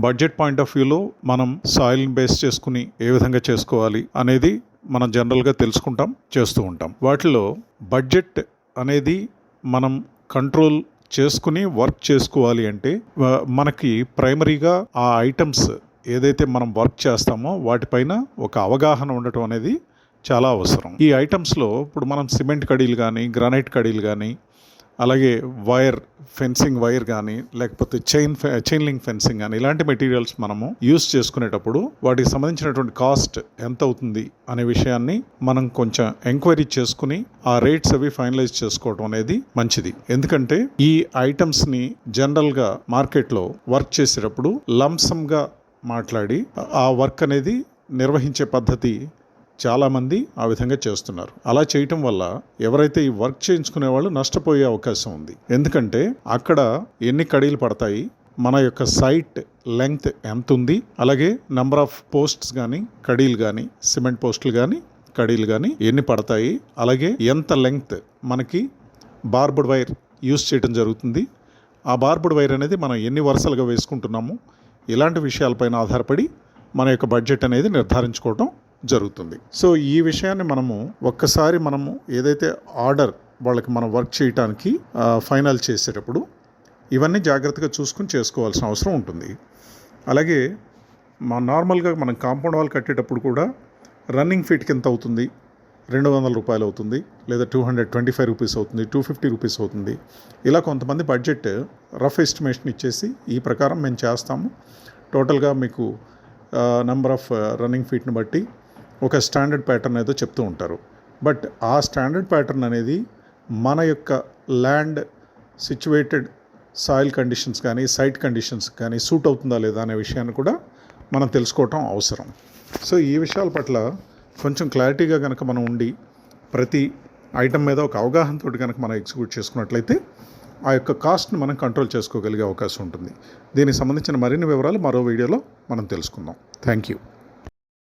Budget point of వ్యూలో మనం సాయిల్ని base చేసుకుని ఏ విధంగా చేసుకోవాలి అనేది మనం జనరల్గా తెలుసుకుంటాం, చేస్తూ ఉంటాం. వాటిలో బడ్జెట్ అనేది మనం కంట్రోల్ చేసుకుని వర్క్ చేసుకోవాలి అంటే మనకి ప్రైమరీగా ఆ ఐటమ్స్ ఏదైతే మనం వర్క్ చేస్తామో వాటిపైన ఒక అవగాహన ఉండటం అనేది చాలా అవసరం. ఈ ఐటమ్స్లో ఇప్పుడు మనం సిమెంట్ కడీలు కానీ, గ్రానైట్ కడీలు కానీ, అలాగే ఫెన్సింగ్ వైర్ కానీ, లేకపోతే చైన్ లింక్ ఫెన్సింగ్ కానీ ఇలాంటి మెటీరియల్స్ మనము యూస్ చేసుకునేటప్పుడు వాటికి సంబంధించినటువంటి కాస్ట్ ఎంత అవుతుంది అనే విషయాన్ని మనం కొంచెం ఎంక్వైరీ చేసుకుని ఆ రేట్స్ అవి ఫైనలైజ్ చేసుకోవడం అనేది మంచిది. ఎందుకంటే ఈ ఐటమ్స్ని జనరల్గా మార్కెట్లో వర్క్ చేసేటప్పుడు లంసమ్గా మాట్లాడి ఆ వర్క్ అనేది నిర్వహించే పద్ధతి చాలామంది ఆ విధంగా చేస్తున్నారు. అలా చేయటం వల్ల ఎవరైతే ఈ వర్క్ చేయించుకునే వాళ్ళు నష్టపోయే అవకాశం ఉంది. ఎందుకంటే అక్కడ ఎన్ని కడీలు పడతాయి, మన యొక్క సైట్ లెంగ్త్ ఎంత ఉంది, అలాగే నెంబర్ ఆఫ్ పోస్ట్స్ కానీ, కడీలు కానీ, సిమెంట్ పోస్టులు కానీ, కడీలు కానీ ఎన్ని పడతాయి, అలాగే ఎంత లెంగ్త్ మనకి బార్బుడ్ వైర్ యూస్ చేయడం జరుగుతుంది, ఆ బార్బుడ్ వైర్ అనేది మనం ఎన్ని వరుసలుగా వేసుకుంటున్నాము, ఇలాంటి విషయాలపైన ఆధారపడి మన యొక్క బడ్జెట్ అనేది నిర్ధారించుకోవడం జరుగుతుంది. సో ఈ విషయాన్ని ఒక్కసారి మనము ఏదైతే ఆర్డర్ వాళ్ళకి మనం వర్క్ చేయడానికి ఫైనల్ చేసేటప్పుడు ఇవన్నీ జాగ్రత్తగా చూసుకుని చేసుకోవాల్సిన అవసరం ఉంటుంది. అలాగే నార్మల్గా మనం కాంపౌండ్ వాల్ కట్టేటప్పుడు కూడా రన్నింగ్ ఫీట్కి ఎంత అవుతుంది, 200 రూపాయలు అవుతుంది, లేదా 225 రూపీస్ అవుతుంది, 250 రూపీస్ అవుతుంది. ఇలా కొంతమంది బడ్జెట్ రఫ్ ఎస్టిమేషన్ ఇచ్చేసి ఈ ప్రకారం మేము చేస్తాము, టోటల్గా మీకు నెంబర్ ఆఫ్ రన్నింగ్ ఫీట్ని బట్టి ఒక స్టాండర్డ్ ప్యాటర్న్ ఏదో చెప్తూ ఉంటారు. బట్ ఆ స్టాండర్డ్ ప్యాటర్న్ అనేది మన యొక్క ల్యాండ్ సిచ్యువేటెడ్ సాయిల్ కండిషన్స్ కానీ, సైట్ కండిషన్స్ కానీ సూట్ అవుతుందా లేదా అనే విషయాన్ని కూడా మనం తెలుసుకోవటం అవసరం. సో ఈ విషయాల పట్ల కొంచెం క్లారిటీగా కనుక మనం ఉండి ప్రతి ఐటమ్ మీద ఒక అవగాహనతో కనుక మనం ఎగ్జిక్యూట్ చేసుకున్నట్లయితే ఆ యొక్క కాస్ట్ని మనం కంట్రోల్ చేసుకోగలిగే అవకాశం ఉంటుంది. దీనికి సంబంధించిన మరిన్ని వివరాలు మరో వీడియోలో మనం తెలుసుకుందాం. Thank you.